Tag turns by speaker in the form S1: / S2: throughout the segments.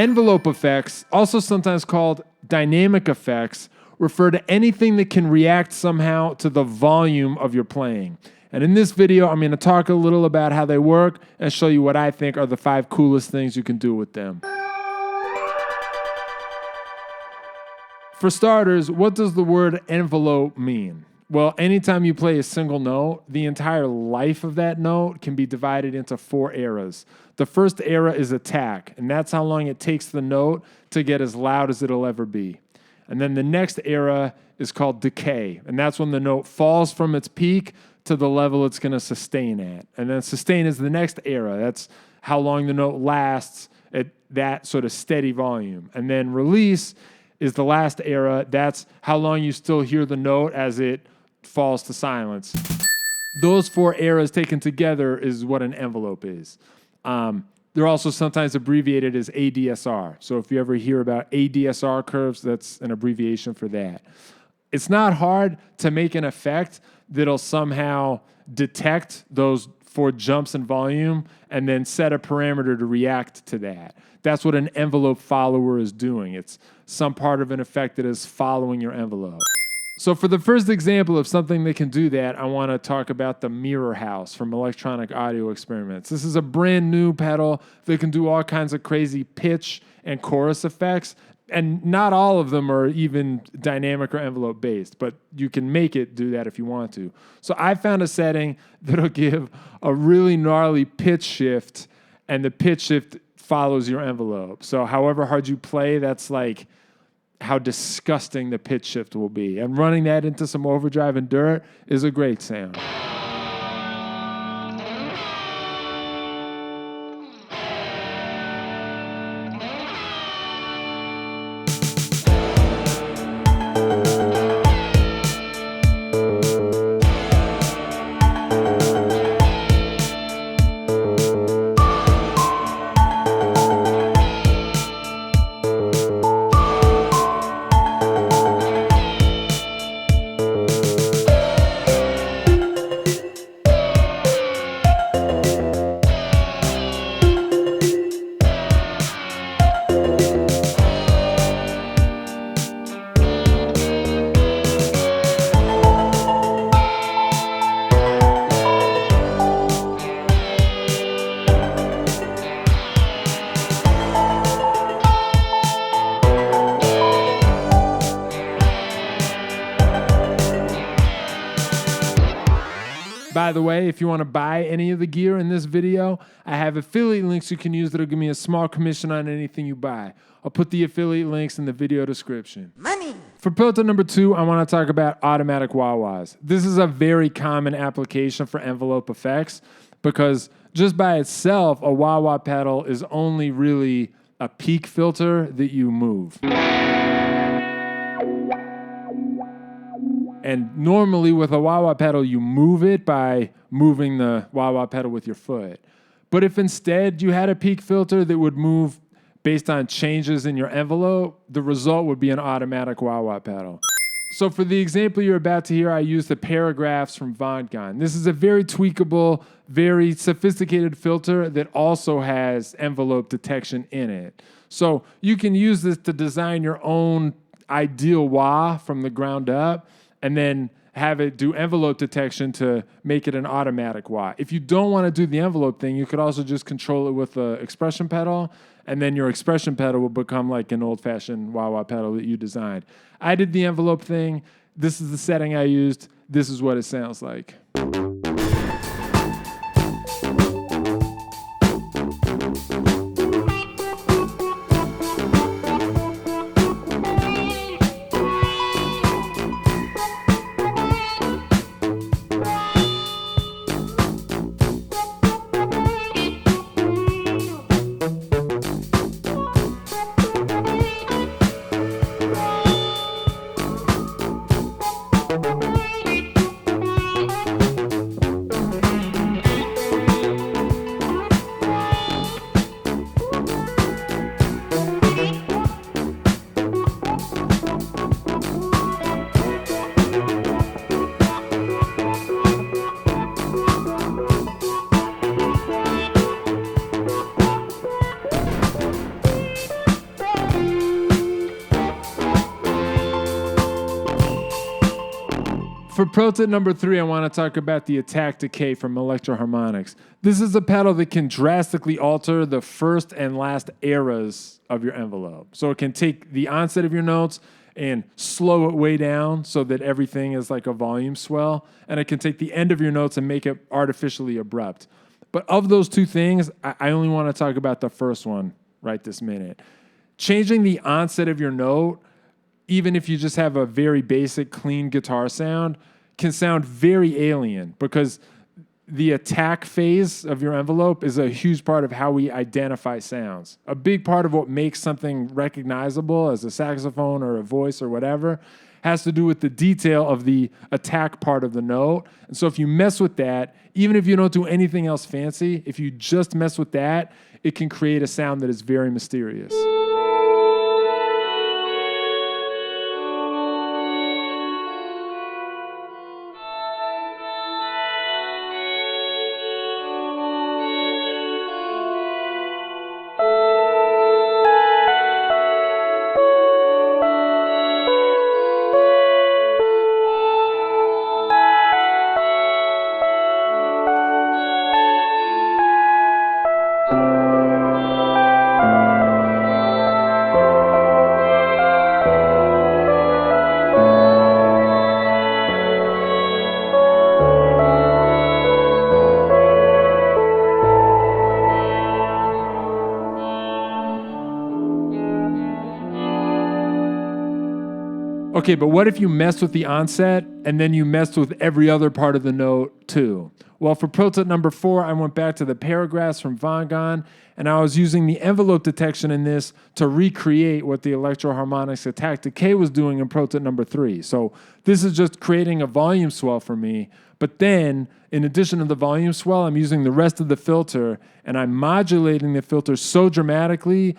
S1: Envelope effects, also sometimes called dynamic effects, refer to anything that can react somehow to the volume of your playing. And in this video, I'm going to talk a little about how they work and show you what I think are the 5 coolest things you can do with them. For starters, what does the word envelope mean? Well, anytime you play a single note, the entire life of that note can be divided into 4 eras. The first era is attack, and that's how long it takes the note to get as loud as it'll ever be. And then the next era is called decay, and that's when the note falls from its peak to the level it's going to sustain at. And then sustain is the next era. That's how long the note lasts at that sort of steady volume. And then release is the last era. That's how long you still hear the note as it falls to silence. Those 4 eras taken together is what an envelope is. They're also sometimes abbreviated as ADSR. So if you ever hear about ADSR curves, that's an abbreviation for that. It's not hard to make an effect that'll somehow detect those 4 jumps in volume and then set a parameter to react to that. That's what an envelope follower is doing. It's some part of an effect that is following your envelope. So for the first example of something that can do that, I want to talk about the Mirror House from Electronic Audio Experiments. This is a brand new pedal that can do all kinds of crazy pitch and chorus effects, and not all of them are even dynamic or envelope based, but you can make it do that if you want to. So I found a setting that'll give a really gnarly pitch shift, and the pitch shift follows your envelope. So however hard you play, that's like how disgusting the pitch shift will be. And running that into some overdrive and dirt is a great sound. By the way, if you want to buy any of the gear in this video, I have affiliate links you can use that'll give me a small commission on anything you buy. I'll put the affiliate links in the video description. Money! For filter number 2, I want to talk about automatic wah-wahs. This is a very common application for envelope effects because just by itself, a wah-wah pedal is only really a peak filter that you move. And normally with a wah-wah pedal, you move it by moving the wah-wah pedal with your foot. But if instead you had a peak filter that would move based on changes in your envelope, the result would be an automatic wah-wah pedal. So for the example you're about to hear, I used the Paragraphs from Vongon. This is a very tweakable, very sophisticated filter that also has envelope detection in it. So you can use this to design your own ideal wah from the ground up, and then have it do envelope detection to make it an automatic wah. If you don't want to do the envelope thing, you could also just control it with the expression pedal, and then your expression pedal will become like an old-fashioned wah-wah pedal that you designed. I did the envelope thing. This is the setting I used. This is what it sounds like. For pro tip number 3, I want to talk about the Attack Decay from Electro-Harmonix. This is a pedal that can drastically alter the first and last eras of your envelope. So it can take the onset of your notes and slow it way down so that everything is like a volume swell. And it can take the end of your notes and make it artificially abrupt. But of those two things, I only want to talk about the first one right this minute. Changing the onset of your note, even if you just have a very basic, clean guitar sound, can sound very alien because the attack phase of your envelope is a huge part of how we identify sounds. A big part of what makes something recognizable as a saxophone or a voice or whatever has to do with the detail of the attack part of the note. And so if you mess with that, even if you don't do anything else fancy, if you just mess with that, it can create a sound that is very mysterious. Okay, but what if you messed with the onset and then you messed with every other part of the note too? Well, for pro tip number 4, I went back to the paragraphs from Vongon, and I was using the envelope detection in this to recreate what the Electro-Harmonix Attack Decay was doing in pro tip number 3. So this is just creating a volume swell for me, but then in addition to the volume swell, I'm using the rest of the filter, and I'm modulating the filter so dramatically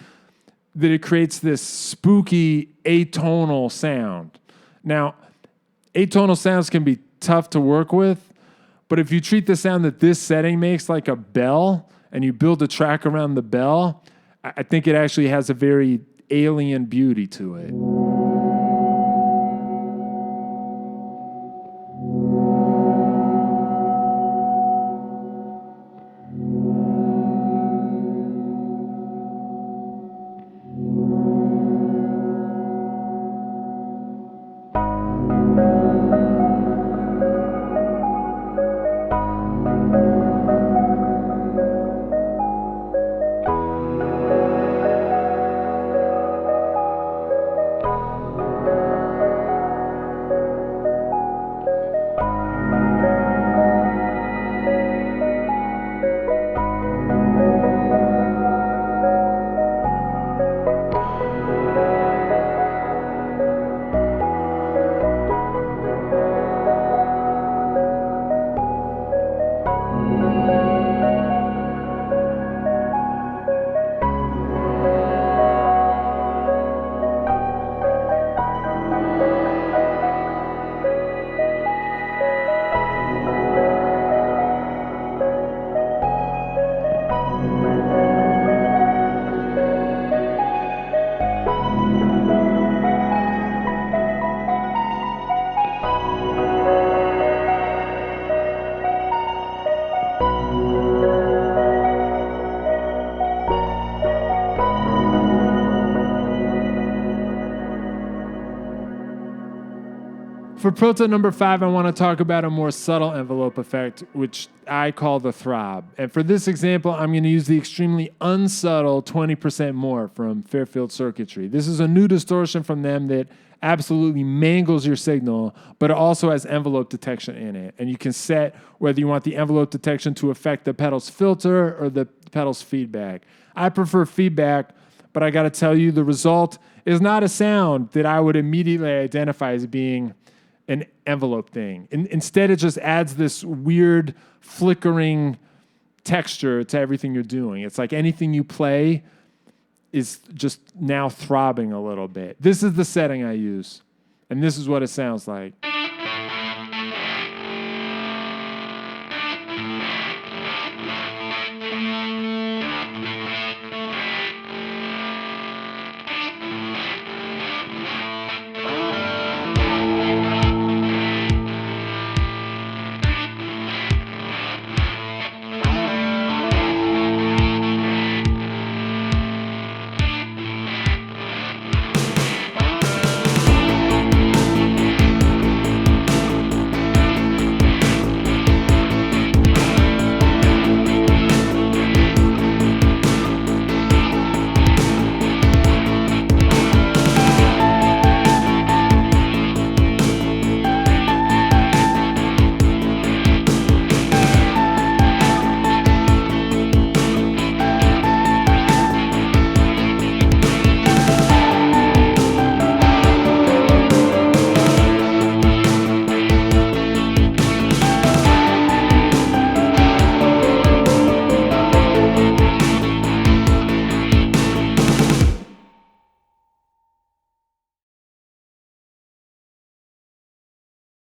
S1: that it creates this spooky atonal sound. Now, atonal sounds can be tough to work with, but if you treat the sound that this setting makes like a bell and you build a track around the bell, I think it actually has a very alien beauty to it. For pro tip number 5, I want to talk about a more subtle envelope effect, which I call the Throb. And for this example, I'm going to use the extremely unsubtle 20% more from Fairfield Circuitry. This is a new distortion from them that absolutely mangles your signal, but it also has envelope detection in it. And you can set whether you want the envelope detection to affect the pedal's filter or the pedal's feedback. I prefer feedback, but I got to tell you, the result is not a sound that I would immediately identify as being an envelope thing. Instead, it just adds this weird flickering texture to everything you're doing. It's like anything you play is just now throbbing a little bit. This is the setting I use, and this is what it sounds like.